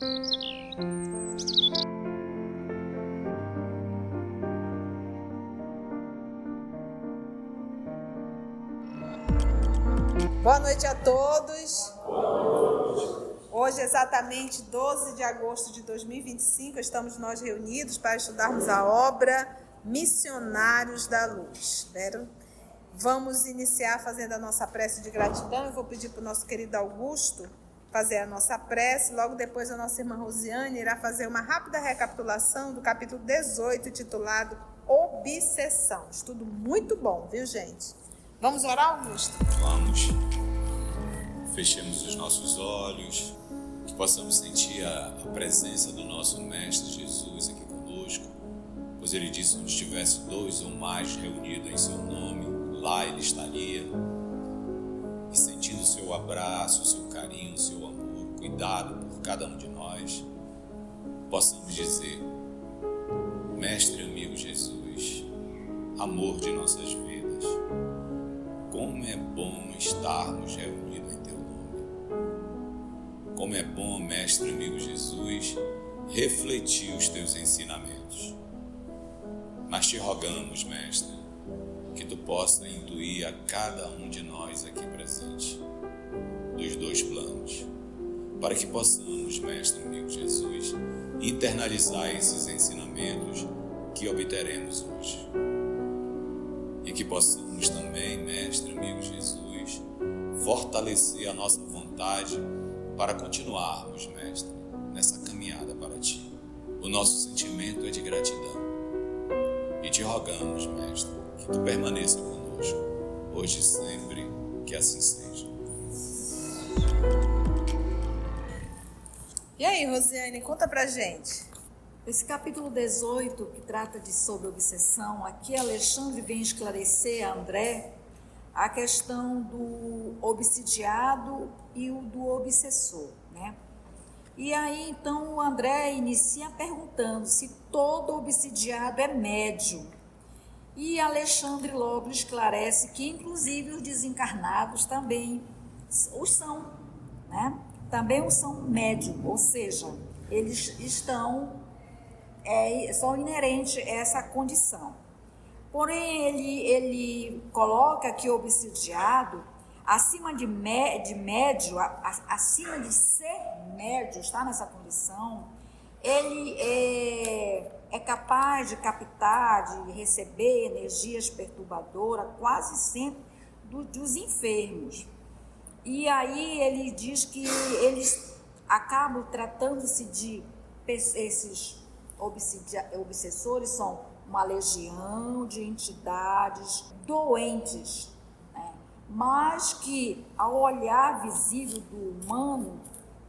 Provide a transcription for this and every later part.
Boa noite a todos. Hoje, exatamente 12 de agosto de 2025, estamos nós reunidos para estudarmos a obra Missionários da Luz. Vamos iniciar fazendo a nossa prece de gratidão. Eu vou pedir para o nosso querido Augusto fazer a nossa prece. Logo depois, a nossa irmã Rosiane irá fazer uma rápida recapitulação do capítulo 18, titulado Obsessão. Estudo muito bom, viu, gente? Vamos orar, Augusto? Vamos. Fechemos os nossos olhos, que possamos sentir a presença do nosso Mestre Jesus aqui conosco, pois Ele disse: onde estivesse 2 ou mais reunidos em seu nome, lá Ele estaria. E sentindo o seu abraço, o seu carinho, o seu amor, cuidado por cada um de nós, possamos dizer: Mestre amigo Jesus, amor de nossas vidas, como é bom estarmos reunidos em Teu nome. Como é bom, Mestre amigo Jesus, refletir os Teus ensinamentos. Mas Te rogamos, Mestre, que Tu possa intuir a cada um de nós aqui presente, dos 2 planos, para que possamos, Mestre amigo Jesus, internalizar esses ensinamentos que obteremos hoje. E que possamos também, Mestre amigo Jesus, fortalecer a nossa vontade para continuarmos, Mestre, nessa caminhada para Ti. O nosso sentimento é de gratidão. E Te rogamos, Mestre, que Tu permaneça conosco, hoje e sempre, que assim seja. E aí, Rosiane, conta pra gente. Esse capítulo 18, que trata sobre obsessão, aqui Alexandre vem esclarecer a André a questão do obsidiado e o do obsessor, né? E aí, então, o André inicia perguntando se todo obsidiado é médium. E Alexandre logo esclarece que, inclusive, os desencarnados também o são, né? Também o são médium, ou seja, eles são inerentes a essa condição. Porém, ele coloca que o obsidiado, acima de médio, acima de ser médio, está nessa condição, ele é capaz de captar, de receber energias perturbadoras quase sempre dos enfermos. E aí ele diz que eles acabam tratando-se de esses obsessores, são uma legião de entidades doentes, né? Mas que ao olhar visível do humano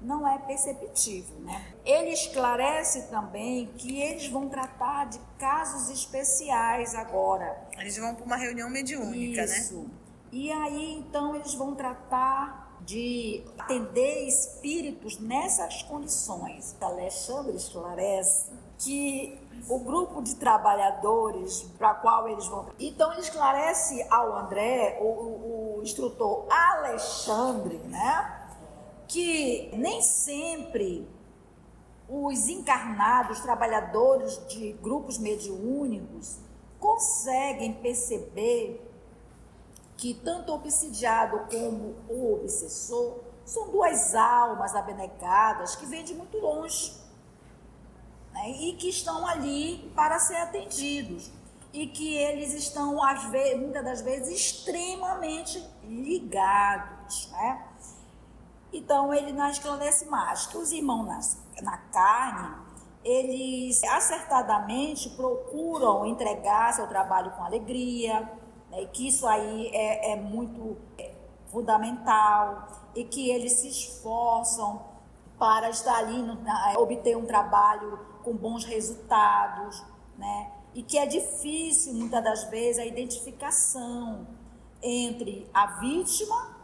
não é perceptível, né? Ele esclarece também que eles vão tratar de casos especiais agora. Eles vão para uma reunião mediúnica, Isso. Né? E aí, então, eles vão tratar de atender espíritos nessas condições. Alexandre esclarece que o grupo de trabalhadores para qual eles vão... Então, ele esclarece ao André, o instrutor Alexandre, né, que nem sempre os encarnados, trabalhadores de grupos mediúnicos, conseguem perceber que tanto o obsidiado como o obsessor são 2 almas abnegadas que vêm de muito longe, né, e que estão ali para ser atendidos, e que eles estão, muitas das vezes, extremamente ligados, né? Então, ele não esclarece mais que os irmãos na carne, eles acertadamente procuram entregar seu trabalho com alegria, né, e que isso aí é muito fundamental, e que eles se esforçam para estar ali, obter um trabalho com bons resultados, né? E que é difícil, muitas das vezes, a identificação entre a vítima,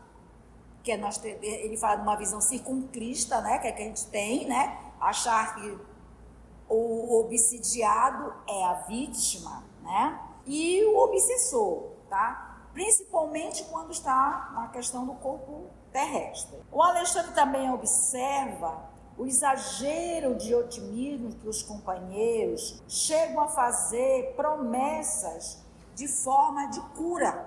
que ele fala de uma visão circuncrista, né? Que é que a gente tem, né? Achar que o obsidiado é a vítima, né? E o obsessor, tá? Principalmente quando está na questão do corpo terrestre. O Alexandre também observa o exagero de otimismo que os companheiros chegam a fazer promessas de forma de cura.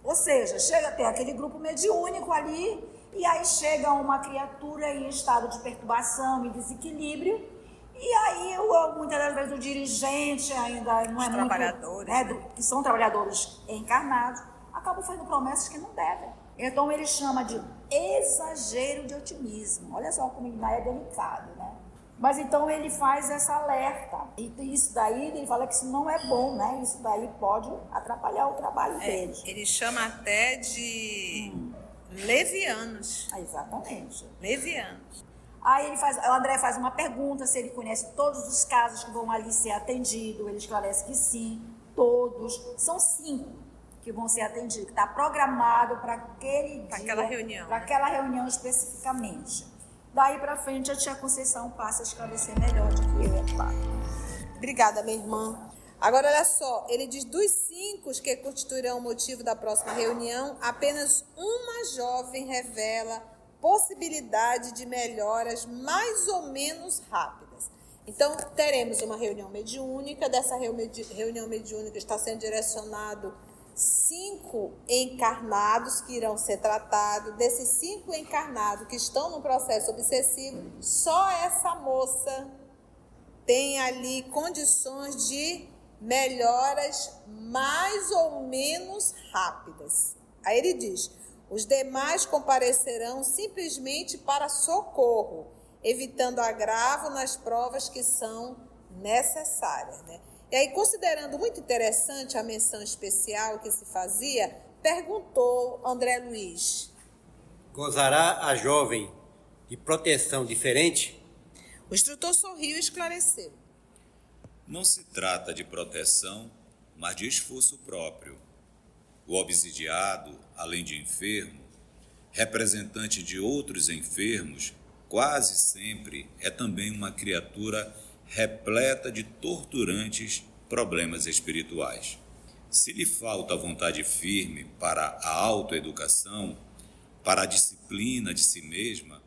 Ou seja, chega a ter aquele grupo mediúnico ali, e aí chega uma criatura em estado de perturbação e desequilíbrio, e aí muitas das vezes o dirigente ainda não é muito... Trabalhadores, que são trabalhadores encarnados, acabam fazendo promessas que não devem. Então ele chama de exagero de otimismo. Olha só como ele é delicado, né? Mas então ele faz essa alerta. E isso daí, ele fala que isso não é bom, né? Isso daí pode atrapalhar o trabalho deles. Ele chama até de levianos. Exatamente. Levianos. Aí o André faz uma pergunta se ele conhece todos os casos que vão ali ser atendidos. Ele esclarece que sim, todos. São 5 que vão ser atendidos, que está programado para aquele dia. Para aquela reunião. Para aquela reunião especificamente. Daí para frente, a tia Conceição passa a esclarecer melhor do que eu, é claro. Obrigada, minha irmã. Agora, olha só, ele diz, dos 5 que constituirão o motivo da próxima reunião, apenas uma jovem revela possibilidade de melhoras mais ou menos rápidas. Então, teremos uma reunião mediúnica. Dessa reunião mediúnica está sendo direcionado 5 encarnados que irão ser tratados. Desses 5 encarnados que estão no processo obsessivo, só essa moça tem ali condições de melhoras mais ou menos rápidas. Aí ele diz, os demais comparecerão simplesmente para socorro, evitando agravo nas provas que são necessárias, né? E aí, considerando muito interessante a menção especial que se fazia, perguntou André Luiz: gozará a jovem de proteção diferente? O instrutor sorriu e esclareceu: não se trata de proteção, mas de esforço próprio. O obsidiado, além de enfermo, representante de outros enfermos, quase sempre é também uma criatura repleta de torturantes problemas espirituais. Se lhe falta vontade firme para a autoeducação, para a disciplina de si mesma,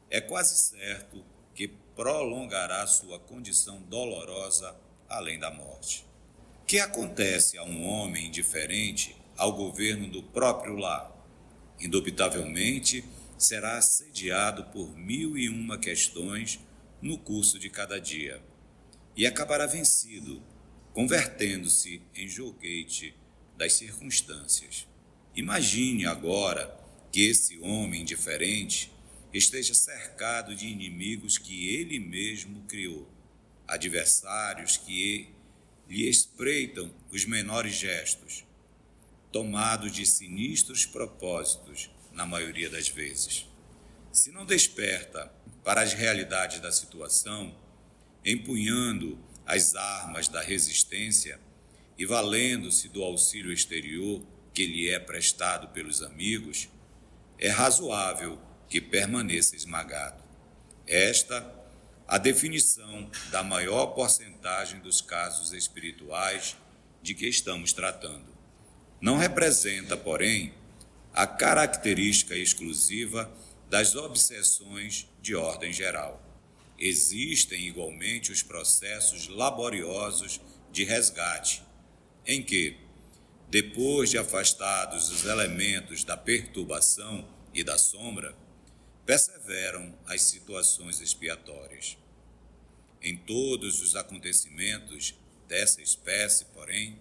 é quase certo que prolongará sua condição dolorosa além da morte. Que acontece a um homem indiferente ao governo do próprio lar? Indubitavelmente, será assediado por 1001 questões no curso de cada dia, e acabará vencido, convertendo-se em joguete das circunstâncias. Imagine agora que esse homem indiferente esteja cercado de inimigos que ele mesmo criou, adversários que lhe espreitam os menores gestos, tomados de sinistros propósitos, na maioria das vezes. Se não desperta para as realidades da situação, empunhando as armas da resistência e valendo-se do auxílio exterior que lhe é prestado pelos amigos, é razoável que permaneça esmagado. Esta a definição da maior porcentagem dos casos espirituais de que estamos tratando. Não representa, porém, a característica exclusiva das obsessões de ordem geral. Existem igualmente os processos laboriosos de resgate, em que, depois de afastados os elementos da perturbação e da sombra, perseveram as situações expiatórias. Em todos os acontecimentos dessa espécie, porém,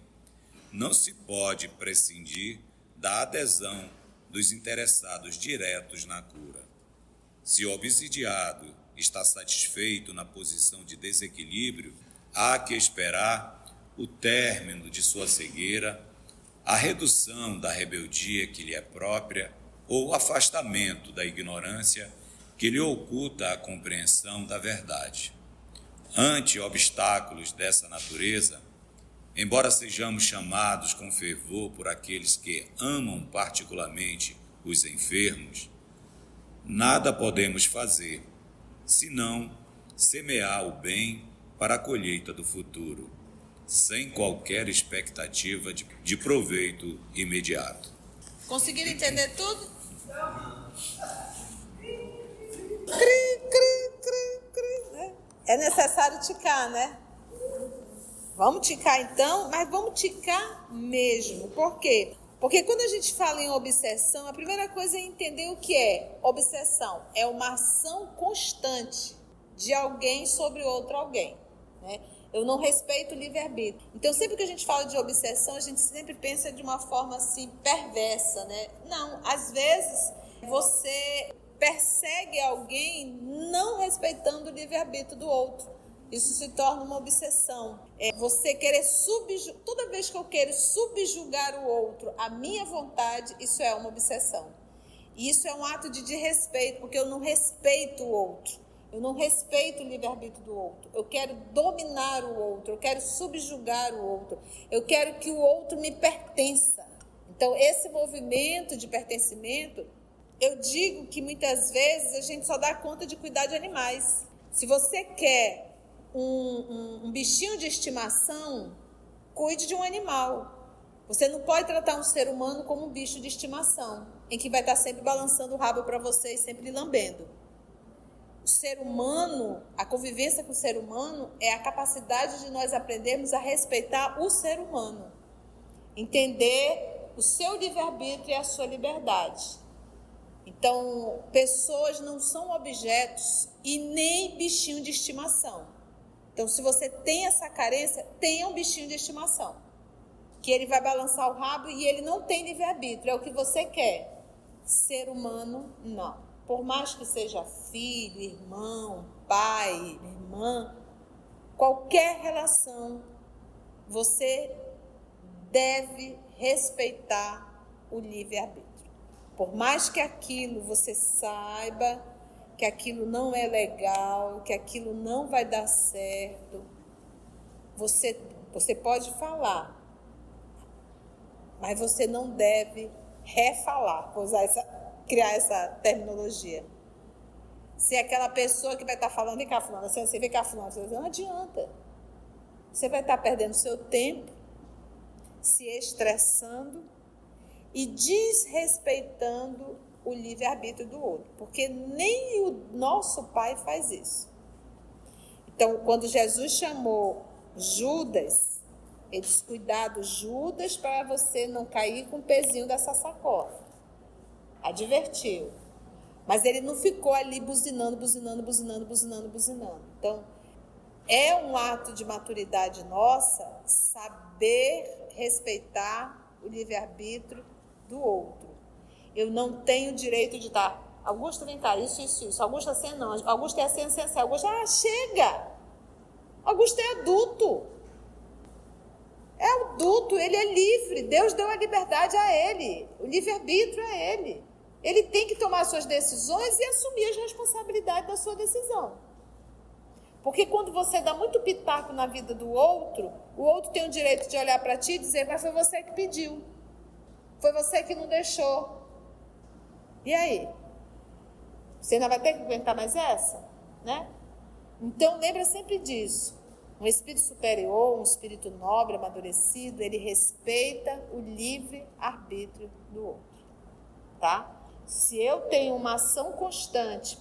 não se pode prescindir da adesão dos interessados diretos na cura. Se o obsidiado está satisfeito na posição de desequilíbrio, há que esperar o término de sua cegueira, a redução da rebeldia que lhe é própria ou o afastamento da ignorância que lhe oculta a compreensão da verdade. Ante obstáculos dessa natureza, embora sejamos chamados com fervor por aqueles que amam particularmente os enfermos, nada podemos fazer, senão semear o bem para a colheita do futuro, sem qualquer expectativa de proveito imediato. Conseguiram entender tudo? Cri, cri, cri, É necessário ticar, né? Vamos ticar então, mas vamos ticar mesmo. Por quê? Porque quando a gente fala em obsessão, a primeira coisa é entender o que é obsessão. É uma ação constante de alguém sobre outro alguém, né? Eu não respeito o livre-arbítrio. Então, sempre que a gente fala de obsessão, a gente sempre pensa de uma forma assim perversa, né? Não, às vezes você persegue alguém não respeitando o livre-arbítrio do outro. Isso se torna uma obsessão. É você querer subjugar. Toda vez que eu quero subjugar o outro à minha vontade, isso é uma obsessão. E isso é um ato de desrespeito, porque eu não respeito o outro. Eu não respeito o livre-arbítrio do outro. Eu quero dominar o outro. Eu quero subjugar o outro. Eu quero que o outro me pertença. Então, esse movimento de pertencimento, eu digo que muitas vezes a gente só dá conta de cuidar de animais. Se você quer um bichinho de estimação, cuide de um animal. Você não pode tratar um ser humano como um bicho de estimação, em que vai estar sempre balançando o rabo para você e sempre lambendo. O ser humano, a convivência com o ser humano é a capacidade de nós aprendermos a respeitar o ser humano, entender o seu livre-arbítrio e a sua liberdade. Então, pessoas não são objetos e nem bichinho de estimação. Então, se você tem essa carência, tenha um bichinho de estimação, que ele vai balançar o rabo e ele não tem livre-arbítrio, é o que você quer. Ser humano, não. Por mais que seja filho, irmão, pai, irmã, qualquer relação, você deve respeitar o livre-arbítrio. Por mais que aquilo você saiba que aquilo não é legal, que aquilo não vai dar certo, você pode falar, mas você não deve refalar, vou criar essa terminologia. Se é aquela pessoa que vai estar falando, vem cá, fulana, você vem cá, fulana, não adianta. Você vai estar perdendo seu tempo, se estressando e desrespeitando o livre-arbítrio do outro, porque nem o nosso Pai faz isso. Então, quando Jesus chamou Judas, ele disse, cuidado, Judas, para você não cair com o pezinho dessa sacola. Advertiu. Mas ele não ficou ali buzinando. Então, é um ato de maturidade nossa saber respeitar o livre-arbítrio do outro. Eu não tenho direito de dar, Augusto, vem cá, isso. Augusto, assim não. Augusto é assim. Augusto, chega! Augusto é adulto. É adulto, ele é livre. Deus deu a liberdade a ele. O livre-arbítrio a ele. Ele tem que tomar suas decisões e assumir as responsabilidades da sua decisão. Porque quando você dá muito pitaco na vida do outro, o outro tem o direito de olhar para ti e dizer, mas foi você que pediu. Foi você que não deixou. E aí? Você ainda vai ter que aguentar mais essa? Né? Então, lembra sempre disso. Um espírito superior, um espírito nobre, amadurecido, ele respeita o livre-arbítrio do outro. Tá? Se eu tenho uma ação constante,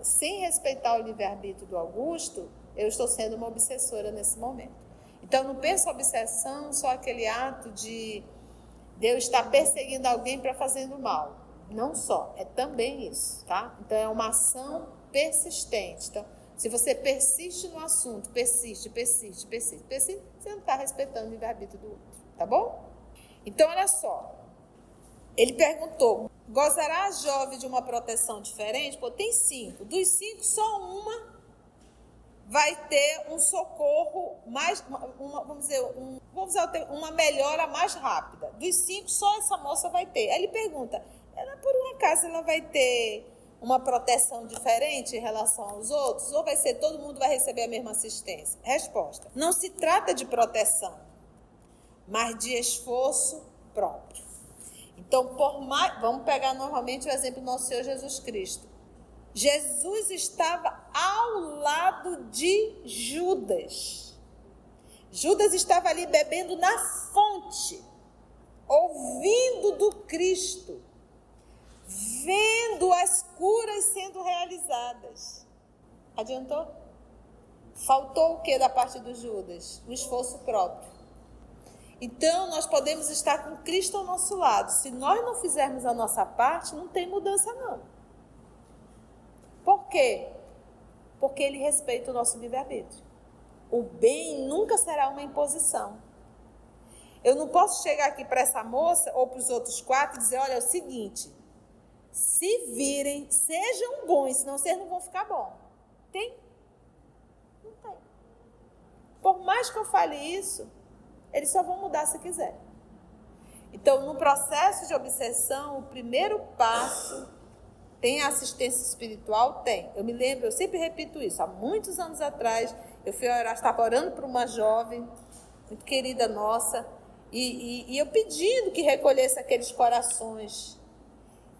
sem respeitar o livre-arbítrio do Augusto, eu estou sendo uma obsessora nesse momento. Então, não penso a obsessão só aquele ato de eu estar perseguindo alguém para fazendo mal. Não só, é também isso, tá? Então, é uma ação persistente. Então, se você persiste no assunto, persiste, você não está respeitando o livre-arbítrio do outro, tá bom? Então, olha só. Ele perguntou, gozará a jovem de uma proteção diferente? Pô, tem 5. Dos 5, só uma vai ter um socorro mais, uma melhora mais rápida. Dos 5, só essa moça vai ter. Aí ele pergunta, por um acaso ela vai ter uma proteção diferente em relação aos outros? Ou vai ser todo mundo vai receber a mesma assistência? Resposta, não se trata de proteção, mas de esforço próprio. Então, vamos pegar novamente o exemplo do nosso Senhor Jesus Cristo. Jesus estava ao lado de Judas. Judas estava ali bebendo na fonte, ouvindo do Cristo, vendo as curas sendo realizadas. Adiantou? Faltou o que da parte do Judas? O esforço próprio. Então, nós podemos estar com Cristo ao nosso lado. Se nós não fizermos a nossa parte, não tem mudança, não. Por quê? Porque ele respeita o nosso livre-arbítrio. O bem nunca será uma imposição. Eu não posso chegar aqui para essa moça ou para os outros 4 e dizer, olha, é o seguinte, se virem, sejam bons, senão vocês não vão ficar bons. Tem? Não tem. Por mais que eu fale isso, eles só vão mudar se quiser. Então, no processo de obsessão, o primeiro passo, tem assistência espiritual? Tem. Eu me lembro, eu sempre repito isso, há muitos anos atrás, eu fui orar, estava orando por uma jovem, muito querida nossa, e eu pedindo que recolhesse aqueles corações.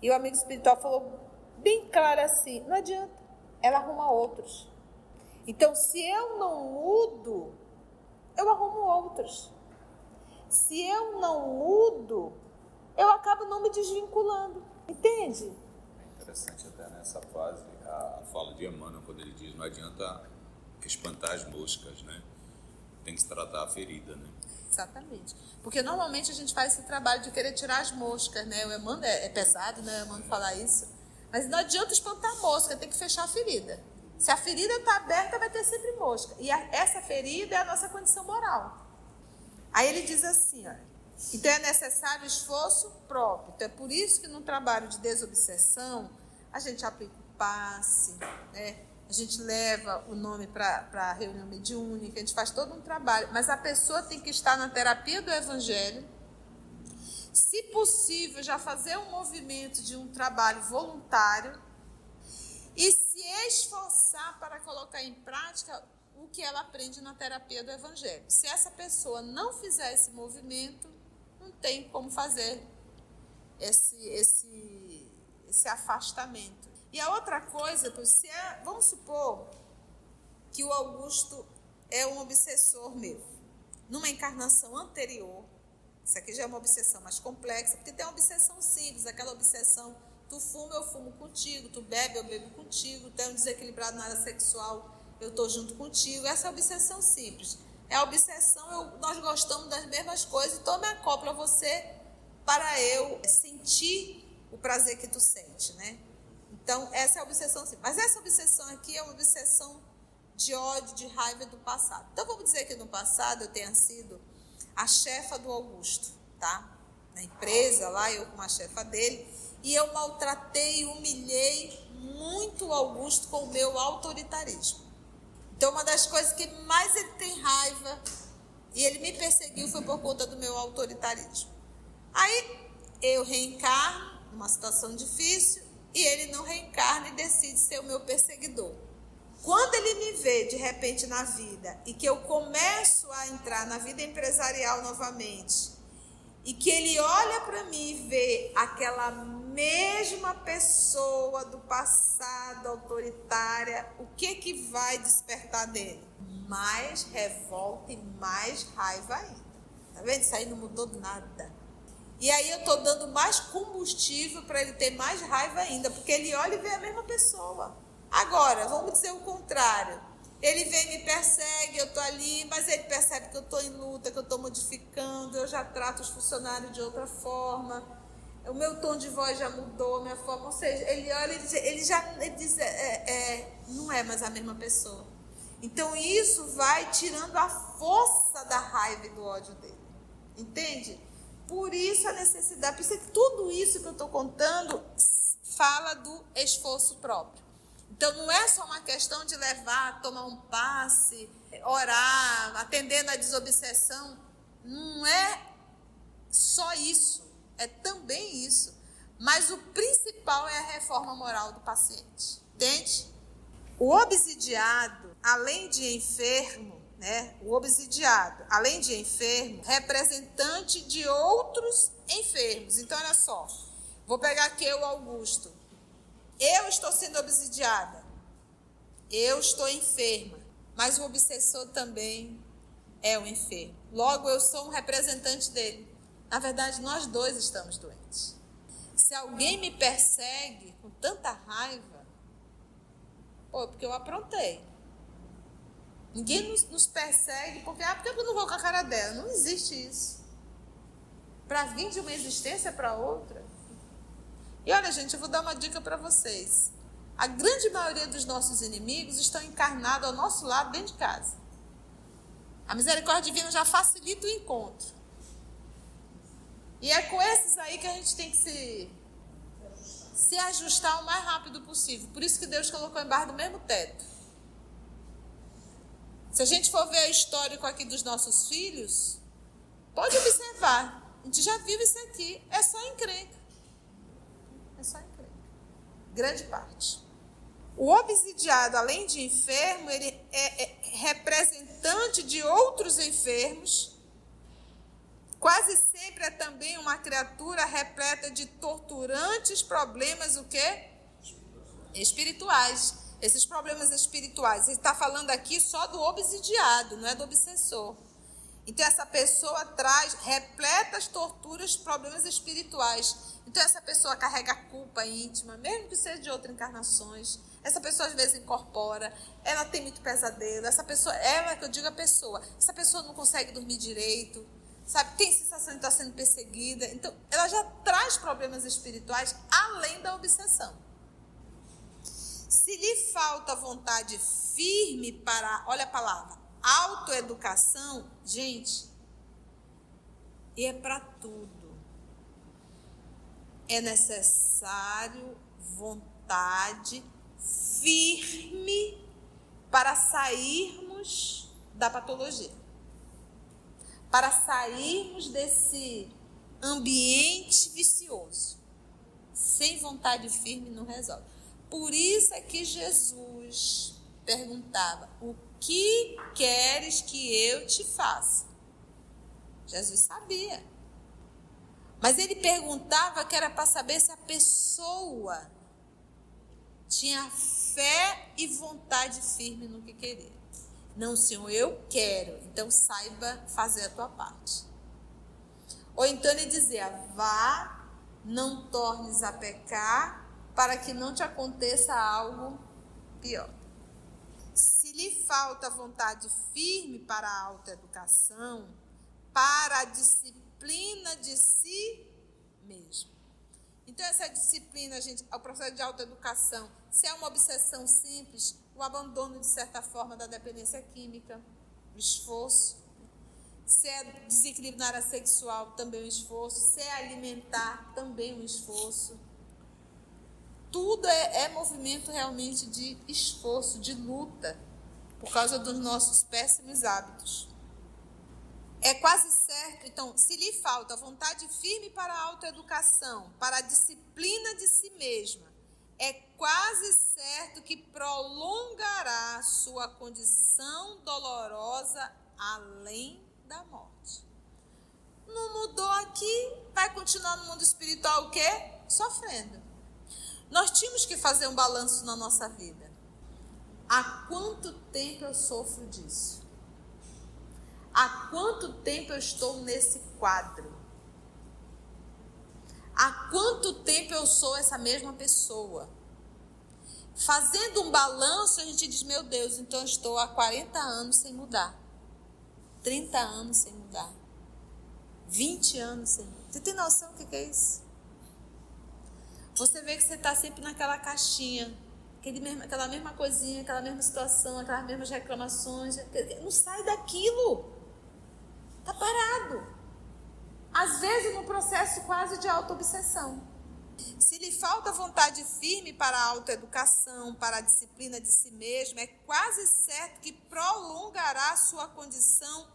E o amigo espiritual falou bem claro assim, não adianta, ela arruma outros. Então, se eu não mudo, eu arrumo outros. Se eu não mudo, eu acabo não me desvinculando. Entende? É interessante até nessa fase a fala de Emmanuel, quando ele diz, não adianta espantar as moscas, né? Tem que se tratar a ferida, né? Exatamente. Porque normalmente a gente faz esse trabalho de querer tirar as moscas, né? O Emmanuel é pesado, né? O Emmanuel falar isso. Mas não adianta espantar a mosca, tem que fechar a ferida. Se a ferida está aberta, vai ter sempre mosca. E essa ferida é a nossa condição moral. Aí ele diz assim, ó, então é necessário esforço próprio. Então é por isso que no trabalho de desobsessão, a gente aplica o passe, né? A gente leva o nome para a reunião mediúnica, a gente faz todo um trabalho. Mas a pessoa tem que estar na terapia do Evangelho. Se possível, já fazer um movimento de um trabalho voluntário e se esforçar para colocar em prática o que ela aprende na terapia do Evangelho. Se essa pessoa não fizer esse movimento, não tem como fazer esse afastamento. E a outra coisa, vamos supor que o Augusto é um obsessor meu. Numa encarnação anterior, isso aqui já é uma obsessão mais complexa, porque tem uma obsessão simples, aquela obsessão, tu fuma, eu fumo contigo, tu bebe, eu bebo contigo, tu é um desequilibrado na área sexual, eu estou junto contigo. Essa é a obsessão simples. É a obsessão, nós gostamos das mesmas coisas, então eu me acoplo a você para eu sentir o prazer que tu sente, né? Então, essa é a obsessão simples. Mas essa obsessão aqui é uma obsessão de ódio, de raiva do passado. Então, vamos dizer que no passado eu tenha sido a chefa do Augusto, tá? Na empresa lá, eu como a chefa dele, e eu maltratei e humilhei muito o Augusto com o meu autoritarismo. Então, uma das coisas que mais ele tem raiva e ele me perseguiu foi por conta do meu autoritarismo. Aí, eu reencarno numa situação difícil e ele não reencarna e decide ser o meu perseguidor. Quando ele me vê, de repente, na vida e que eu começo a entrar na vida empresarial novamente e que ele olha para mim e vê aquela mesma pessoa do passado autoritária, o que vai despertar dele? Mais revolta e mais raiva ainda. Tá vendo? Isso aí não mudou nada. E aí eu estou dando mais combustível para ele ter mais raiva ainda, porque ele olha e vê a mesma pessoa. Agora, vamos dizer o contrário. Ele vem e me persegue, eu estou ali, mas ele percebe que eu estou em luta, que eu estou modificando, eu já trato os funcionários de outra forma, o meu tom de voz já mudou, a minha forma, ou seja, ele olha e ele diz, não é mais a mesma pessoa. Então isso vai tirando a força da raiva e do ódio dele. Entende? Por isso a necessidade, por isso que tudo isso que eu estou contando fala do esforço próprio. Então não é só uma questão de levar, tomar um passe, orar, atender na desobsessão. Não é só isso, é também isso. Mas o principal é a reforma moral do paciente. Entende? O obsidiado, além de enfermo, né? O obsidiado, além de enfermo, representante de outros enfermos. Então, olha só, vou pegar aqui o Augusto. Eu estou sendo obsidiada, eu estou enferma, mas o obsessor também é um enfermo. Logo, eu sou um representante dele. Na verdade, nós dois estamos doentes. Se alguém me persegue com tanta raiva, porque eu aprontei. Ninguém nos persegue porque eu não vou com a cara dela. Não existe isso. Para vir de uma existência para outra. E olha, gente, eu vou dar uma dica para vocês. A grande maioria dos nossos inimigos estão encarnados ao nosso lado dentro de casa. A misericórdia divina já facilita o encontro. E é com esses aí que a gente tem que se ajustar o mais rápido possível. Por isso que Deus colocou embaixo do mesmo teto. Se a gente for ver o histórico aqui dos nossos filhos, pode observar. A gente já viu isso aqui. É só encrenca. É só encrenca. Grande parte. O obsidiado, além de enfermo, ele é representante de outros enfermos. Quase sempre é também uma criatura repleta de torturantes problemas, o quê? Espirituais. Esses problemas espirituais. Ele está falando aqui só do obsidiado, não é do obsessor. Então, essa pessoa traz repletas torturas, problemas espirituais. Então, essa pessoa carrega culpa íntima, mesmo que seja de outras encarnações. Essa pessoa, às vezes, incorpora. Ela tem muito pesadelo. Essa pessoa, ela que eu digo a pessoa. Essa pessoa não consegue dormir direito. Sabe? Tem sensação de estar sendo perseguida. Então, ela já traz problemas espirituais além da obsessão. Se lhe falta vontade firme para, olha a palavra, autoeducação, gente, e é para tudo. É necessário vontade firme para sairmos da patologia. Para sairmos desse ambiente vicioso. Sem vontade firme não resolve. Por isso é que Jesus perguntava: o que queres que eu te faça? Jesus sabia. Mas ele perguntava que era para saber se a pessoa tinha fé e vontade firme no que queria. Não, Senhor, eu quero. Então saiba fazer a tua parte. Ou então ele dizia: vá, não tornes a pecar, para que não te aconteça algo pior. Se lhe falta vontade firme para a autoeducação, para a disciplina de si mesmo. Então, essa disciplina, gente, o processo de autoeducação, se é uma obsessão simples, o abandono, de certa forma, da dependência química, o esforço. Se é desequilíbrio na área sexual, também um esforço. Se é alimentar, também um esforço. Tudo é movimento realmente de esforço, de luta, por causa dos nossos péssimos hábitos. É quase certo, então, se lhe falta vontade firme para a autoeducação, para a disciplina de si mesma, é quase certo que prolongará sua condição dolorosa além da morte. Não mudou aqui, vai continuar no mundo espiritual o quê? Sofrendo. Nós tínhamos que fazer um balanço na nossa vida. Há quanto tempo eu sofro disso? Há quanto tempo eu estou nesse quadro? Há quanto tempo eu sou essa mesma pessoa? Fazendo um balanço, a gente diz: meu Deus, então eu estou há 40 anos sem mudar. 30 anos sem mudar. 20 anos sem mudar. Você tem noção do que é isso? Você vê que você está sempre naquela caixinha, aquela mesma coisinha, aquela mesma situação, aquelas mesmas reclamações. Não sai daquilo. Está parado. Às vezes num processo quase de autoobsessão. Se lhe falta vontade firme para a autoeducação, para a disciplina de si mesmo, é quase certo que prolongará sua condição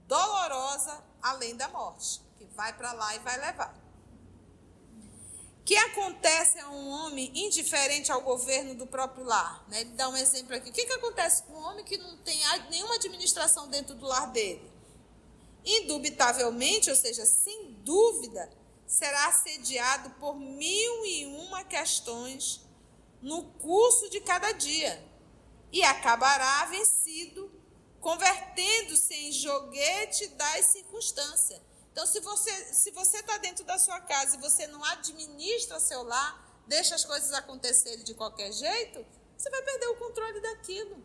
dolorosa além da morte, que vai para lá e vai levar. O que acontece a um homem indiferente ao governo do próprio lar? Né? Ele dá um exemplo aqui. O que acontece com um homem que não tem nenhuma administração dentro do lar dele? Indubitavelmente, ou seja, sem dúvida, será assediado por 1001 questões no curso de cada dia e acabará vencido, convertendo-se em joguete das circunstâncias. Então, se você está dentro da sua casa e você não administra seu lar, deixa as coisas acontecerem de qualquer jeito, você vai perder o controle daquilo.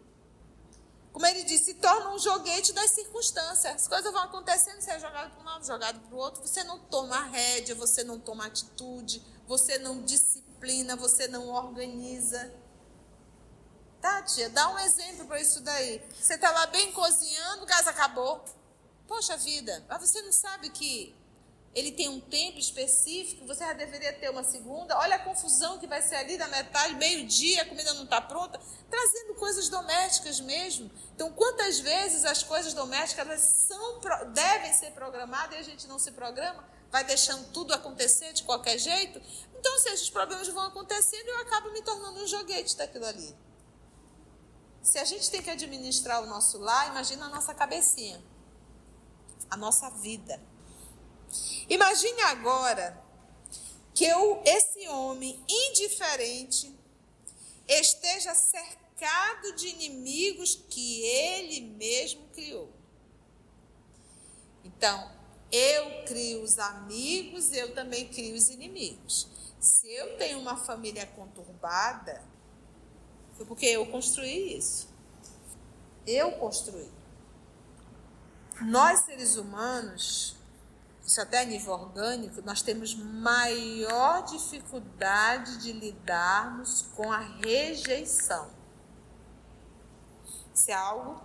como ele disse, se torna um joguete das circunstâncias. As coisas vão acontecendo, você é jogado para um lado, jogado para o outro, você não toma a rédea, você não toma atitude, você não disciplina, você não organiza. Tá, tia? Dá um exemplo para isso daí. Você está lá bem cozinhando, o gás acabou. Poxa vida, mas você não sabe que ele tem um tempo específico, você já deveria ter uma segunda. Olha a confusão que vai ser ali da metade, meio-dia, a comida não está pronta, trazendo coisas domésticas mesmo. Então, quantas vezes as coisas domésticas elas devem ser programadas e a gente não se programa, vai deixando tudo acontecer de qualquer jeito? Então, se esses problemas vão acontecendo, eu acabo me tornando um joguete daquilo ali. Se a gente tem que administrar o nosso lar, imagina a nossa cabecinha, a nossa vida. Imagine agora que esse homem indiferente esteja cercado de inimigos que ele mesmo criou. Então, eu crio os amigos, eu também crio os inimigos. Se eu tenho uma família conturbada, foi porque eu construí isso. Eu construí. Nós, seres humanos, isso até a nível orgânico, nós temos maior dificuldade de lidarmos com a rejeição. Isso é algo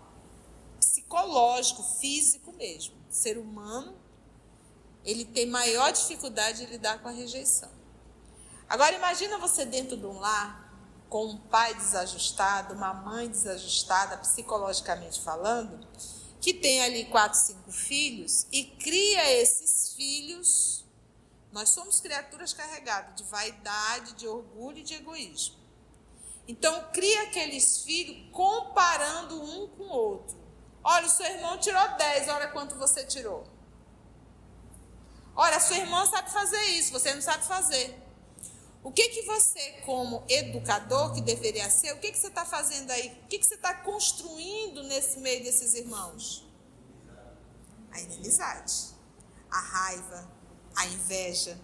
psicológico, físico mesmo. O ser humano, ele tem maior dificuldade de lidar com a rejeição. Agora, imagina você dentro de um lar, com um pai desajustado, uma mãe desajustada, psicologicamente falando, que tem ali 4, 5 filhos e cria esses filhos. Nós somos criaturas carregadas de vaidade, de orgulho e de egoísmo. Então, cria aqueles filhos comparando um com o outro. Olha, o seu irmão tirou 10, olha quanto você tirou. Olha, a sua irmã sabe fazer isso, você não sabe fazer. O que você, como educador que deveria ser, o que você está fazendo aí? O que você está construindo nesse meio desses irmãos? A inimizade, a raiva, a inveja.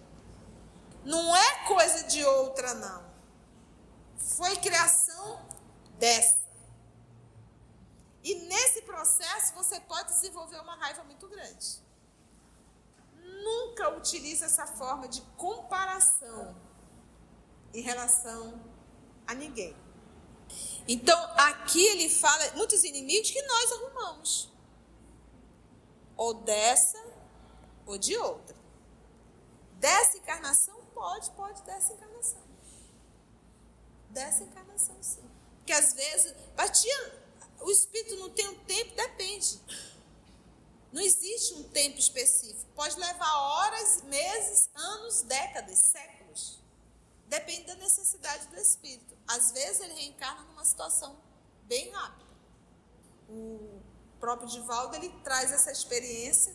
Não é coisa de outra, não. Foi criação dessa. E nesse processo você pode desenvolver uma raiva muito grande. Nunca utilize essa forma de comparação em relação a ninguém. Então, aqui ele fala muitos inimigos que nós arrumamos. Ou dessa, ou de outra. Dessa encarnação? Pode dessa encarnação. Dessa encarnação, sim. Porque às vezes, o espírito não tem um tempo, depende. Não existe um tempo específico. Pode levar horas, meses, anos, décadas, séculos. Depende da necessidade do espírito. Às vezes ele reencarna numa situação bem rápida. O próprio Divaldo, ele traz essa experiência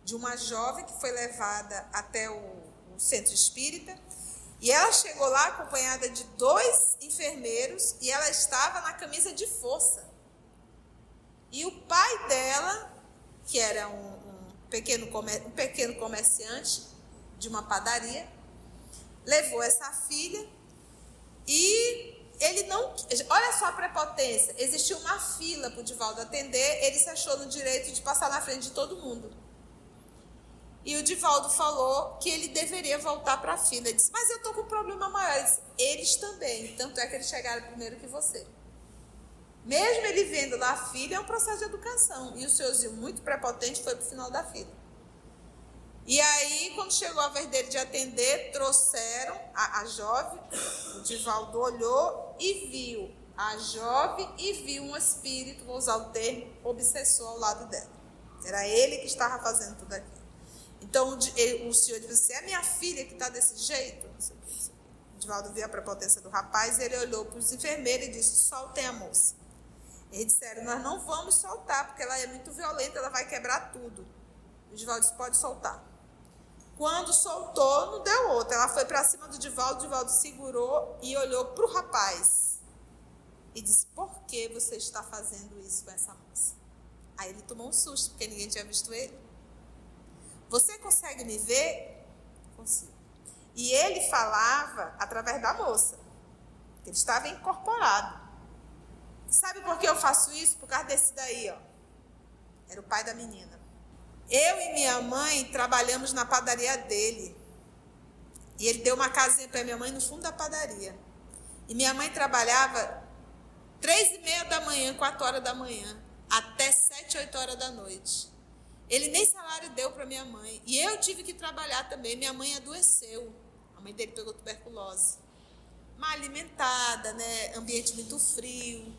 de uma jovem que foi levada até o centro espírita e ela chegou lá acompanhada de 2 enfermeiros e ela estava na camisa de força. E o pai dela, que era um pequeno comerciante de uma padaria, levou essa filha e ele não... Olha só a prepotência. Existia uma fila para o Divaldo atender, ele se achou no direito de passar na frente de todo mundo. E o Divaldo falou que ele deveria voltar para a fila. Ele disse, mas eu estou com um problema maior. Ele disse, eles também, tanto é que eles chegaram primeiro que você. Mesmo ele vendo lá a filha, é um processo de educação. E o senhorzinho, muito prepotente, foi para o final da fila. E aí, quando chegou a vez dele de atender, trouxeram a jovem, o Divaldo olhou e viu a jovem e viu um espírito, vou usar o termo, obsessor ao lado dela. Era ele que estava fazendo tudo aquilo. Então, o senhor disse, é minha filha que está desse jeito? O Divaldo viu a prepotência do rapaz, ele olhou para os enfermeiros e disse, soltem a moça. Eles disseram, nós não vamos soltar, porque ela é muito violenta, ela vai quebrar tudo. O Divaldo disse, pode soltar. Quando soltou, não deu outra. Ela foi para cima do Divaldo, o Divaldo segurou e olhou para o rapaz. E disse, por que você está fazendo isso com essa moça? Aí ele tomou um susto, porque ninguém tinha visto ele. Você consegue me ver? Consigo. E ele falava através da moça. Ele estava incorporado. Sabe por que eu faço isso? Por causa desse daí, ó. Era o pai da menina. Eu e minha mãe trabalhamos na padaria dele. E ele deu uma casinha para minha mãe no fundo da padaria. E minha mãe trabalhava 3h30 da manhã, 4 horas da manhã, até 7, 8 horas da noite. Ele nem salário deu para minha mãe. E eu tive que trabalhar também. Minha mãe adoeceu. A mãe dele pegou tuberculose. Mal alimentada, né? Ambiente muito frio.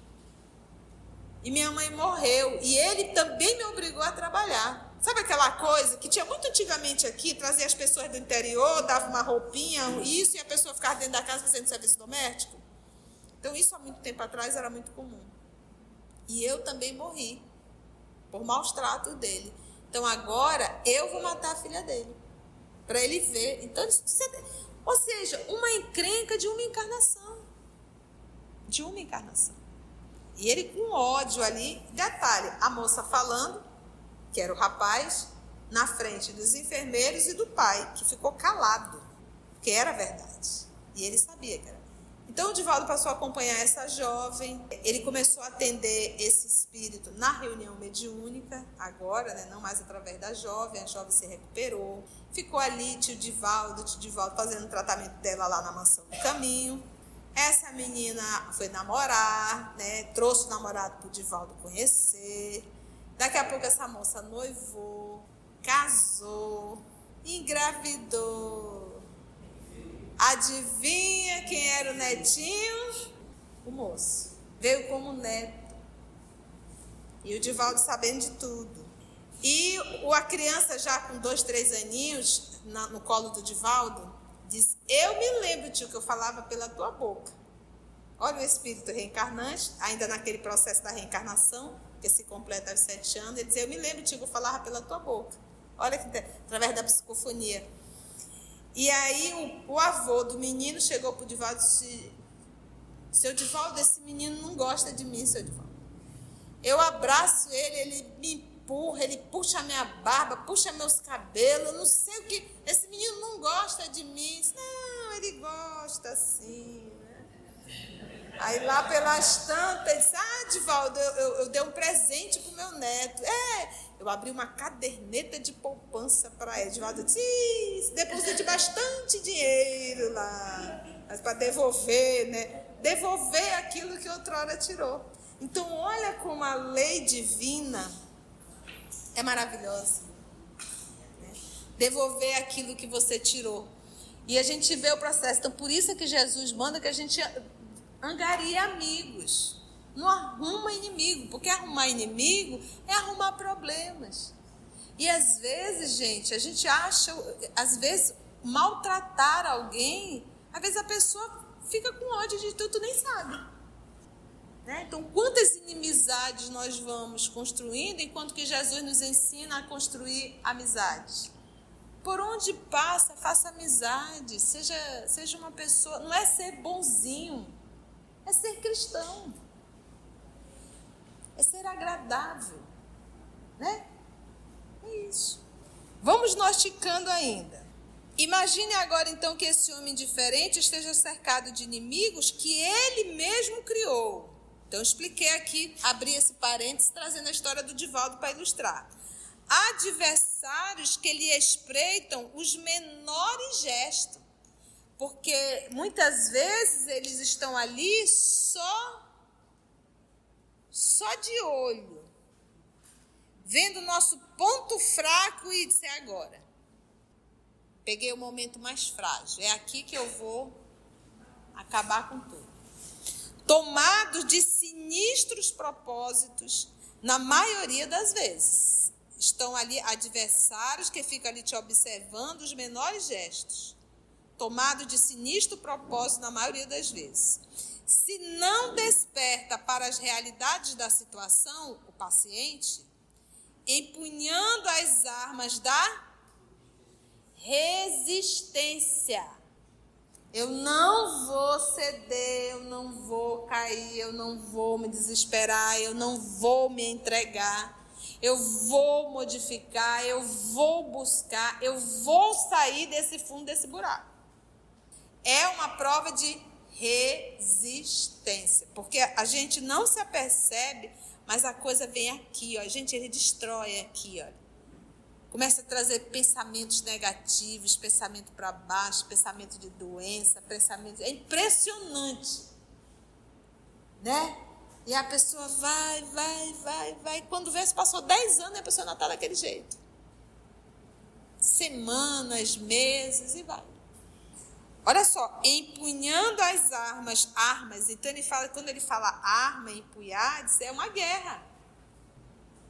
E minha mãe morreu. E ele também me obrigou a trabalhar. Sabe aquela coisa que tinha muito antigamente aqui, trazia as pessoas do interior, dava uma roupinha, isso, e a pessoa ficava dentro da casa fazendo serviço doméstico? Então, isso há muito tempo atrás era muito comum. E eu também morri por maus tratos dele. Então, agora, eu vou matar a filha dele, para ele ver. Então, ou seja, uma encrenca de uma encarnação. De uma encarnação. E ele com ódio ali, detalhe, a moça falando, que era o rapaz, na frente dos enfermeiros e do pai, que ficou calado, que era verdade. E ele sabia que era. Então, o Divaldo passou a acompanhar essa jovem, ele começou a atender esse espírito na reunião mediúnica, agora, né, não mais através da jovem, a jovem se recuperou, ficou ali, tio Divaldo fazendo o tratamento dela lá na Mansão do Caminho. Essa menina foi namorar, né, trouxe o namorado para o Divaldo conhecer. Daqui a pouco essa moça noivou, casou, engravidou. Adivinha quem era o netinho? O moço. Veio como neto. E o Divaldo sabendo de tudo. E a criança já com 2, 3 aninhos, no colo do Divaldo, diz, eu me lembro, tio, que eu falava pela tua boca. Olha o espírito reencarnante, ainda naquele processo da reencarnação, que se completa aos 7 anos, ele dizia, eu me lembro, tio, que eu falava pela tua boca. Olha que através da psicofonia. E aí o avô do menino chegou para o Divaldo e disse, seu Divaldo, esse menino não gosta de mim, seu Divaldo. Eu abraço ele, ele me empurra, ele puxa a minha barba, puxa meus cabelos, eu não sei o que, esse menino não gosta de mim. Não, ele gosta sim, né? Aí lá pelas tantas, ele disse, Divaldo, eu dei um presente para o meu neto. Eu abri uma caderneta de poupança para ele. Divaldo disse, deposite bastante dinheiro lá, mas para devolver, né? Devolver aquilo que outrora tirou. Então, olha como a lei divina é maravilhosa. Né? Devolver aquilo que você tirou. E a gente vê o processo. Então, por isso é que Jesus manda que a gente angarie amigos. Não arruma inimigo, porque arrumar inimigo é arrumar problemas. E às vezes, gente, a gente acha, às vezes, maltratar alguém, às vezes a pessoa fica com ódio de tudo, tu nem sabe. Né? Então, quantas inimizades nós vamos construindo, enquanto que Jesus nos ensina a construir amizades? Por onde passa, faça amizade, seja uma pessoa, não é ser bonzinho, é ser cristão. É ser agradável, né? É isso. Vamos nós ticando ainda. Imagine agora, então, que esse homem diferente esteja cercado de inimigos que ele mesmo criou. Então, eu expliquei aqui, abri esse parênteses, trazendo a história do Divaldo para ilustrar. Adversários que lhe espreitam os menores gestos. Porque, muitas vezes, eles estão ali só de olho, vendo o nosso ponto fraco e dizer agora, peguei o momento mais frágil, é aqui que eu vou acabar com tudo. Tomados de sinistros propósitos, na maioria das vezes, estão ali adversários que ficam ali te observando os menores gestos, tomados de sinistro propósito na maioria das vezes. Se não desperta para as realidades da situação, o paciente, empunhando as armas da resistência. Eu não vou ceder, eu não vou cair, eu não vou me desesperar, eu não vou me entregar, eu vou modificar, eu vou buscar, eu vou sair desse fundo, desse buraco. É uma prova de resistência. Porque a gente não se apercebe, mas a coisa vem aqui, ó. Ele destrói aqui, ó. Começa a trazer pensamentos negativos, pensamento para baixo, pensamento de doença, pensamento... É impressionante, né? E a pessoa vai. Quando vê, se passou 10 anos e a pessoa não está daquele jeito. Semanas, meses e vai. Olha só, empunhando as armas. Então, quando ele fala arma, empunhar, é uma guerra.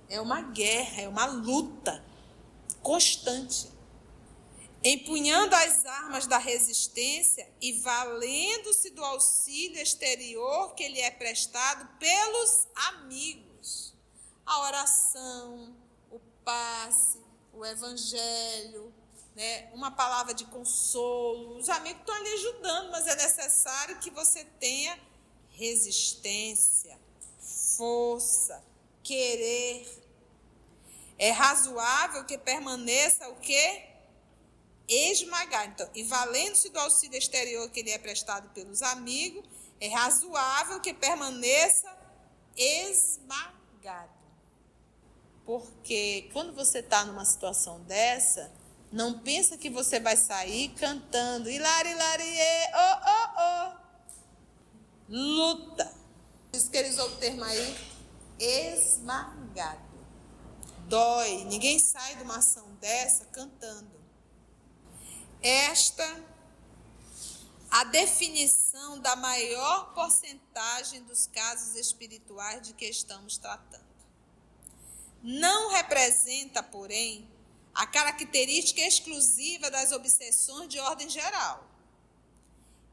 É uma guerra, é uma luta constante. Empunhando as armas da resistência e valendo-se do auxílio exterior que lhe é prestado pelos amigos. A oração, o passe, o evangelho, né? Uma palavra de consolo. Os amigos estão ali ajudando, mas é necessário que você tenha resistência, força, querer. É razoável que permaneça o quê? Esmagar. Então, e valendo-se do auxílio exterior que lhe é prestado pelos amigos, é razoável que permaneça esmagado. Porque quando você está numa situação dessa, não pensa que você vai sair cantando hilari, luta. Por isso que eles usam o termo aí, esmagado. Dói. Ninguém sai de uma ação dessa cantando. Esta a definição da maior porcentagem dos casos espirituais de que estamos tratando. Não representa, porém, a característica exclusiva das obsessões de ordem geral.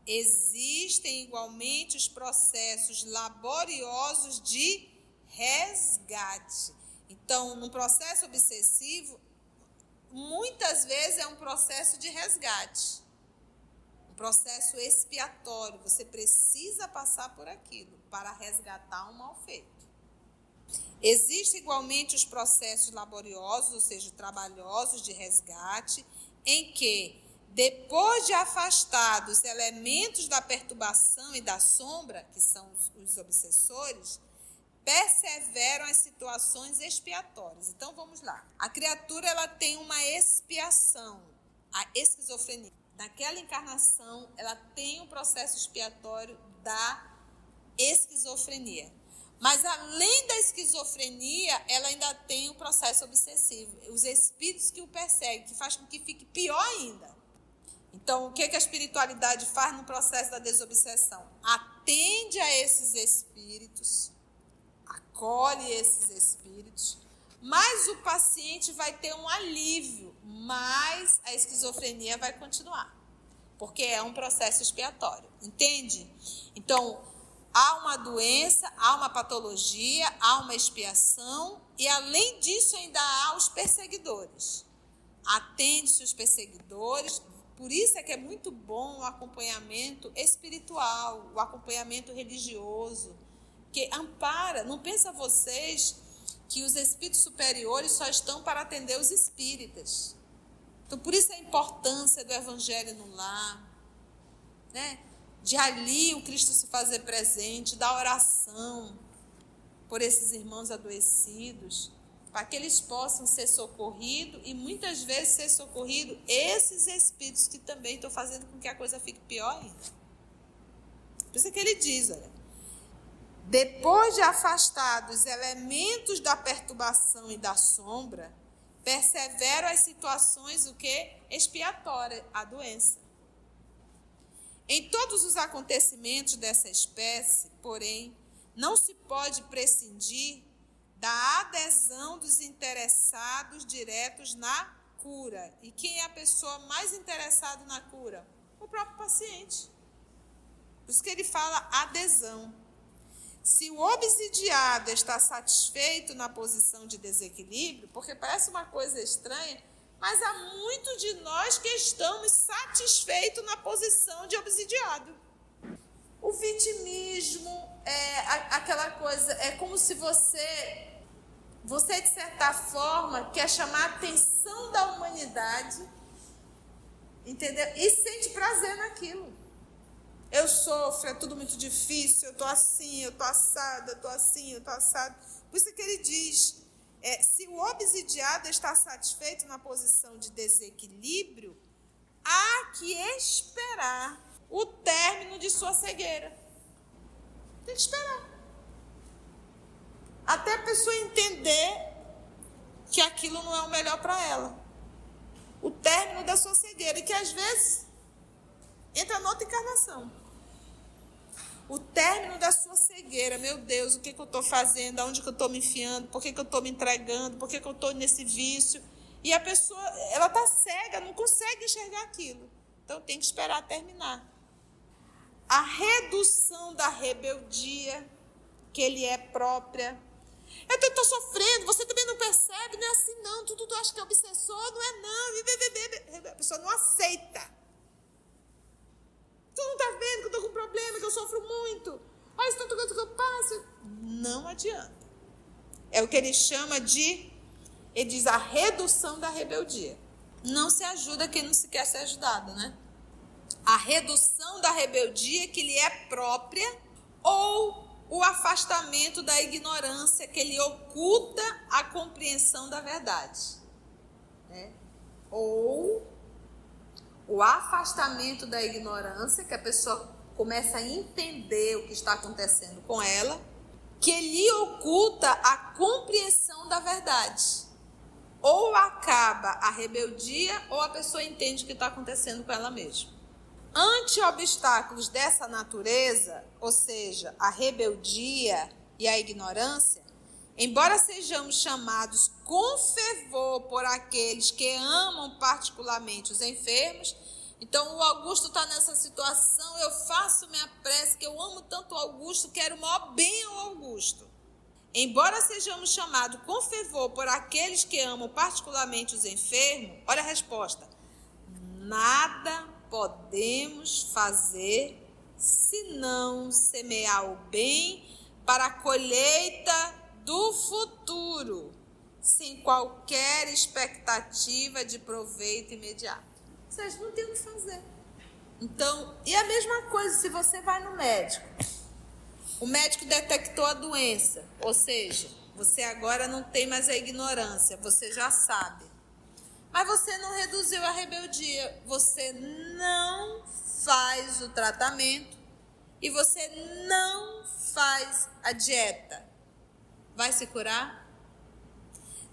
Existem igualmente os processos laboriosos de resgate. Então, no processo obsessivo, muitas vezes é um processo de resgate, um processo expiatório. Você precisa passar por aquilo para resgatar um mal feito. Existem igualmente os processos laboriosos, ou seja, trabalhosos de resgate, em que, depois de afastados os elementos da perturbação e da sombra, que são os obsessores, perseveram as situações expiatórias. Então, vamos lá. A criatura ela tem uma expiação, a esquizofrenia. Naquela encarnação, ela tem um processo expiatório da esquizofrenia. Mas, além da esquizofrenia, ela ainda tem um processo obsessivo. Os espíritos que o perseguem, que faz com que fique pior ainda. Então, o que a espiritualidade faz no processo da desobsessão? Atende a esses espíritos, acolhe esses espíritos, mas o paciente vai ter um alívio, mas a esquizofrenia vai continuar, porque é um processo expiatório, entende? Então, há uma doença, há uma patologia, há uma expiação, e além disso ainda há os perseguidores. Atende-se os perseguidores, por isso é que é muito bom o acompanhamento espiritual, o acompanhamento religioso, que ampara. Não pensa vocês que os espíritos superiores só estão para atender os espíritas. Então, por isso a importância do evangelho no lar, né? De ali o Cristo se fazer presente, da oração por esses irmãos adoecidos, para que eles possam ser socorridos e muitas vezes ser socorridos esses espíritos que também estão fazendo com que a coisa fique pior ainda. Por isso é que ele diz, olha, depois de afastados os elementos da perturbação e da sombra, perseveram as situações o quê? Expiatórias, a doença. Em todos os acontecimentos dessa espécie, porém, não se pode prescindir da adesão dos interessados diretos na cura. E quem é a pessoa mais interessada na cura? O próprio paciente. Por isso que ele fala adesão. Se o obsidiado está satisfeito na posição de desequilíbrio, porque parece uma coisa estranha, mas há muitos de nós que estamos satisfeitos na posição de obsidiado. O vitimismo é aquela coisa, é como se você de certa forma quer chamar a atenção da humanidade, entendeu? E sente prazer naquilo. eu sofro, é tudo muito difícil, eu estou assim, eu estou assado, eu estou assim, eu estou assado. Por isso que ele diz, se o obsidiado está satisfeito na posição de desequilíbrio, há que esperar o término de sua cegueira. Tem que esperar. Até a pessoa entender que aquilo não é o melhor para ela. O término da sua cegueira. E que às vezes entra noutra encarnação. O término da sua cegueira. Meu Deus, o que eu estou fazendo? Aonde que eu estou me enfiando? Por que eu estou me entregando? Por que eu estou nesse vício? E a pessoa, ela está cega, não consegue enxergar aquilo. Então tem que esperar terminar. A redução da rebeldia, que ele é própria. Eu estou sofrendo, você também não percebe, não é assim não, tu acha que é obsessor, não é não. A pessoa não aceita. Tu não está vendo que eu estou com problema, que eu sofro muito. Olha isso tanto que eu passo. Não adianta. É o que ele chama de, ele diz, a redução da rebeldia. Não se ajuda quem não se quer ser ajudado, né? A redução da rebeldia que lhe é própria ou o afastamento da ignorância que lhe oculta a compreensão da verdade. Né? Ou o afastamento da ignorância, que a pessoa começa a entender o que está acontecendo com ela, que lhe oculta a compreensão da verdade. Ou acaba a rebeldia, ou a pessoa entende o que está acontecendo com ela mesma. Ante obstáculos dessa natureza, ou seja, a rebeldia e a ignorância, embora sejamos chamados com fervor por aqueles que amam particularmente os enfermos, então o Augusto está nessa situação, eu faço minha prece, que eu amo tanto o Augusto, quero o maior bem ao Augusto. Embora sejamos chamados com fervor por aqueles que amam particularmente os enfermos, olha a resposta, nada podemos fazer senão semear o bem para a colheita do futuro, sem qualquer expectativa de proveito imediato. Ou seja, não tem o que fazer. Então, e a mesma coisa se você vai no médico. O médico detectou a doença, ou seja, você agora não tem mais a ignorância, você já sabe. Mas você não reduziu a rebeldia, você não faz o tratamento e você não faz a dieta. Vai se curar?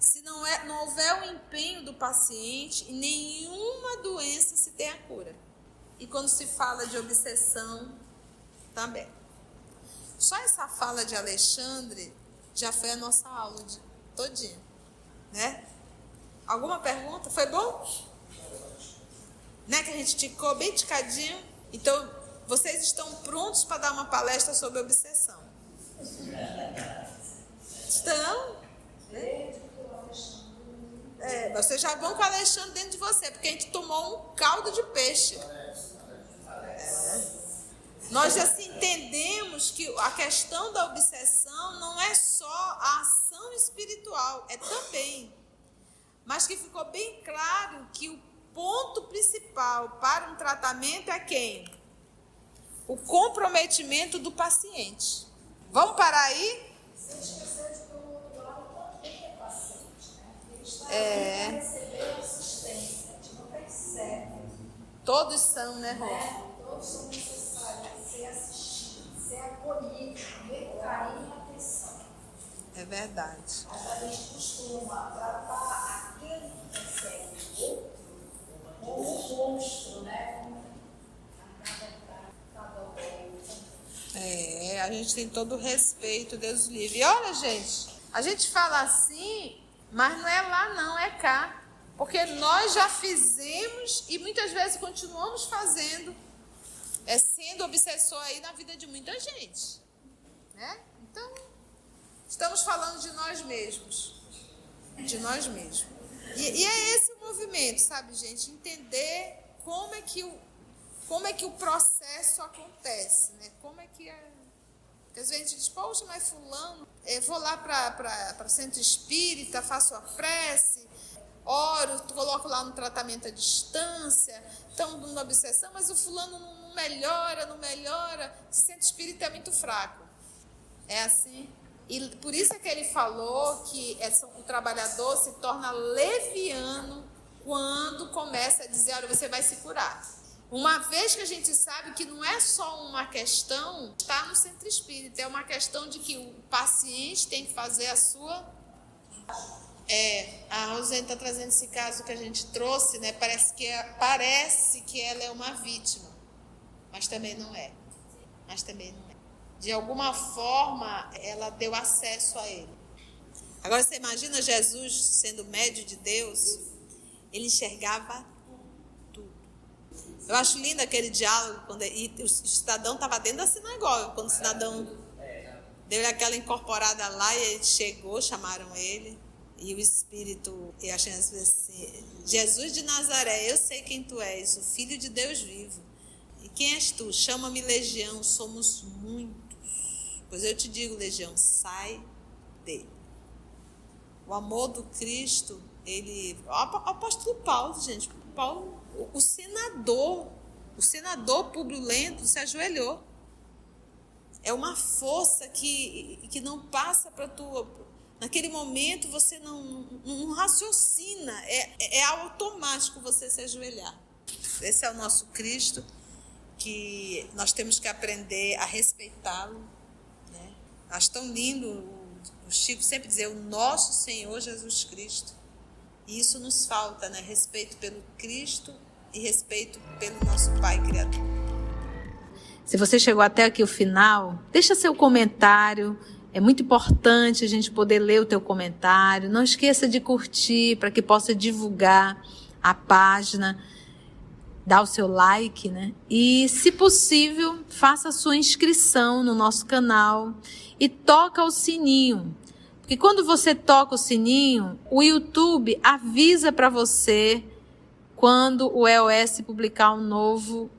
Se não houver o empenho do paciente, nenhuma doença se tem a cura. E quando se fala de obsessão, também. Só essa fala de Alexandre já foi a nossa aula todinha, né? Alguma pergunta? Foi bom? Né? Que a gente ticou bem ticadinho. Então, vocês estão prontos para dar uma palestra sobre obsessão? Estão? Vocês já vão com o Alexandre dentro de você, porque a gente tomou um caldo de peixe. Nós já se entendemos que a questão da obsessão não é só a ação espiritual, é também. Mas que ficou bem claro que o ponto principal para um tratamento é quem? O comprometimento do paciente. Vamos parar aí? Você esqueceu de que o outro lado também é paciente, né? Ele está para receber assistência, a gente não percebe. Todos são, né, Rô? Todos são necessários ser assistidos, ser acolhidos, com carinho e atenção. É verdade. A gente costuma tratar aquele que persegue o outro como um monstro, né? A gente tem todo o respeito, Deus livre. E olha, gente, a gente fala assim, mas não é lá não, é cá. Porque nós já fizemos e muitas vezes continuamos fazendo, sendo obsessor aí na vida de muita gente. Né? Então, estamos falando de nós mesmos. De nós mesmos. E é esse o movimento, sabe, gente? Entender como é que o processo acontece, né? Como é que Porque às vezes a gente diz, poxa, mas fulano, vou lá para centro espírita, faço a prece, oro, coloco lá no tratamento à distância, estão numa obsessão, mas o fulano não melhora, se sente espírito é muito fraco. É assim. E por isso é que ele falou que o trabalhador se torna leviano quando começa a dizer, olha, você vai se curar. Uma vez que a gente sabe que não é só uma questão, está no centro espírita, é uma questão de que o paciente tem que fazer a sua... a Rosane está trazendo esse caso que a gente trouxe, né? Parece que ela é uma vítima, mas também não é. De alguma forma, ela deu acesso a ele. Agora, você imagina Jesus sendo médio de Deus? Ele enxergava tudo. Eu acho lindo aquele diálogo, e o cidadão estava dentro da sinagoga, quando o cidadão deu aquela incorporada lá, e ele chegou, chamaram ele, e o Espírito, eu achei assim, Jesus de Nazaré, eu sei quem tu és, o Filho de Deus vivo. E quem és tu? Chama-me Legião, somos muitos. Pois eu te digo, Legião, sai dele. O amor do Cristo, o apóstolo Paulo, gente, o senador Públio Lento se ajoelhou. É uma força que não passa para tu. Naquele momento você não raciocina, é automático você se ajoelhar. Esse é o nosso Cristo, que nós temos que aprender a respeitá-lo. Né? Acho tão lindo o Chico sempre dizer o nosso Senhor Jesus Cristo. E isso nos falta, né? Respeito pelo Cristo e respeito pelo nosso Pai Criador. Se você chegou até aqui o final, deixa seu comentário. É muito importante a gente poder ler o teu comentário. Não esqueça de curtir para que possa divulgar a página. Dá o seu like, né? E, se possível, faça a sua inscrição no nosso canal e toca o sininho. Porque quando você toca o sininho, o YouTube avisa para você quando o EOS publicar um novo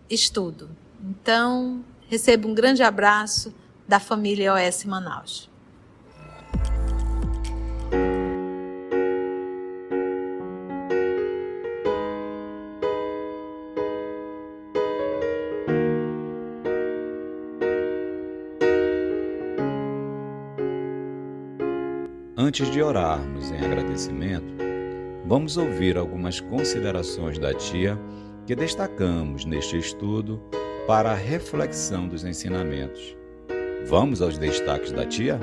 estudo. Então, receba um grande abraço da família EOS Manaus. Antes de orarmos em agradecimento, vamos ouvir algumas considerações da tia que destacamos neste estudo para a reflexão dos ensinamentos. Vamos aos destaques da tia?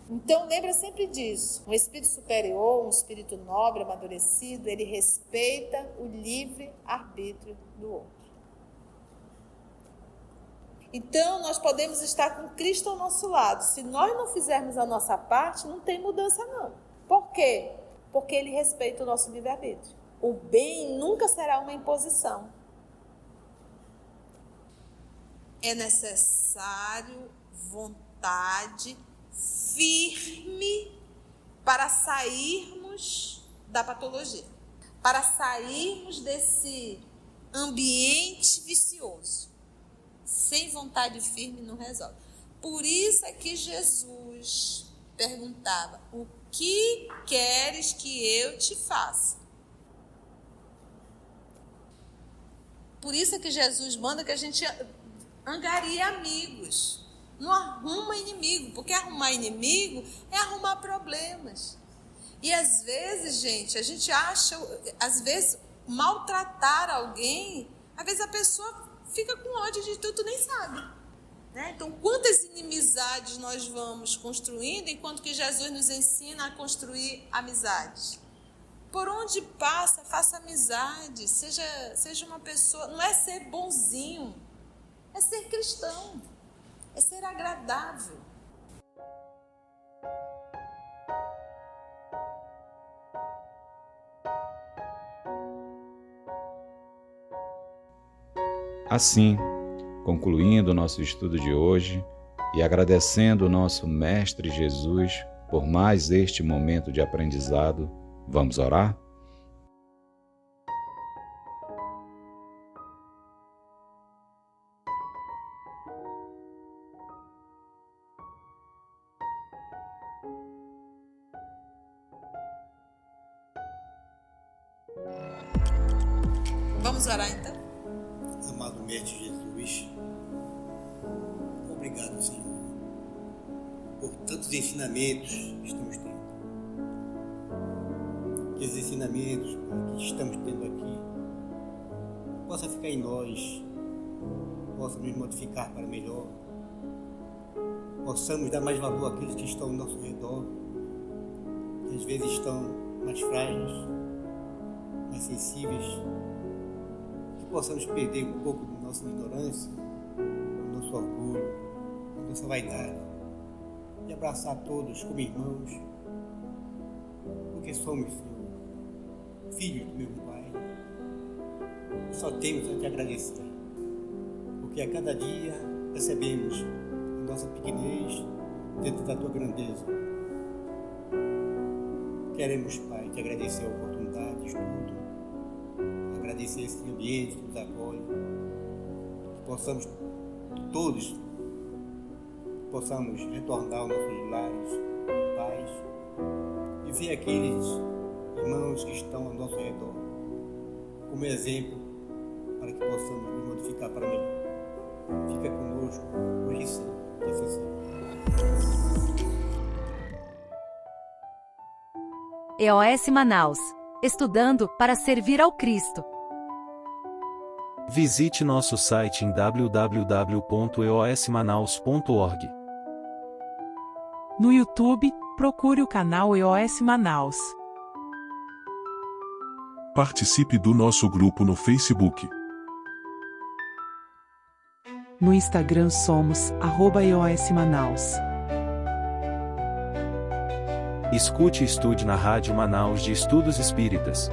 Então, lembra sempre disso. Um espírito superior, um espírito nobre, amadurecido, ele respeita o livre-arbítrio do outro. Então, nós podemos estar com Cristo ao nosso lado. Se nós não fizermos a nossa parte, não tem mudança, não. Por quê? Porque ele respeita o nosso livre-arbítrio. O bem nunca será uma imposição. É necessário vontade firme para sairmos da patologia, para sairmos desse ambiente vicioso. Sem vontade firme não resolve. Por isso é que Jesus perguntava: o que queres que eu te faça? Por isso é que Jesus manda que a gente angarie amigos. Não arruma inimigo, porque arrumar inimigo é arrumar problemas. E às vezes, gente, a gente acha, às vezes, maltratar alguém, às vezes a pessoa fica com ódio de tudo, nem sabe. Né? Então, quantas inimizades nós vamos construindo, enquanto que Jesus nos ensina a construir amizades? Por onde passa, faça amizade, seja uma pessoa, não é ser bonzinho, é ser cristão. É ser agradável. Assim, concluindo o nosso estudo de hoje e agradecendo o nosso Mestre Jesus por mais este momento de aprendizado, vamos orar? Vamos orar então? Amado Mestre Jesus, obrigado, Senhor, por tantos ensinamentos que estamos tendo. Que esses ensinamentos que estamos tendo aqui possa ficar em nós, possa nos modificar para melhor, possamos dar mais valor àqueles que estão ao nosso redor, que às vezes estão mais frágeis, mais sensíveis, que possamos perder um pouco da nossa ignorância, do nosso orgulho, da nossa vaidade, e abraçar todos como irmãos, porque somos, Senhor, filhos do meu Pai. Só temos a te agradecer, porque a cada dia recebemos a nossa pequenez dentro da tua grandeza. Queremos, Pai, te agradecer a oportunidade de estudo, agradecer esse ambiente que nos acolhe, que possamos todos retornar aos nossos lares em paz e ver aqueles irmãos que estão ao nosso redor como exemplo para que possamos nos modificar para melhor. Fica conosco hoje e sempre, que assim seja. EOS Manaus. Estudando para servir ao Cristo. Visite nosso site em www.eosmanaus.org. No YouTube, procure o canal EOS Manaus. Participe do nosso grupo no Facebook. No Instagram somos @EOS Manaus. Escute e estude na Rádio Manaus de Estudos Espíritas.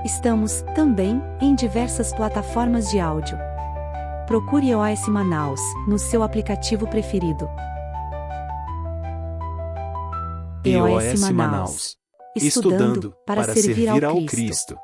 Estamos, também, em diversas plataformas de áudio. Procure EOS Manaus, no seu aplicativo preferido. EOS Manaus. Estudando para servir ao Cristo.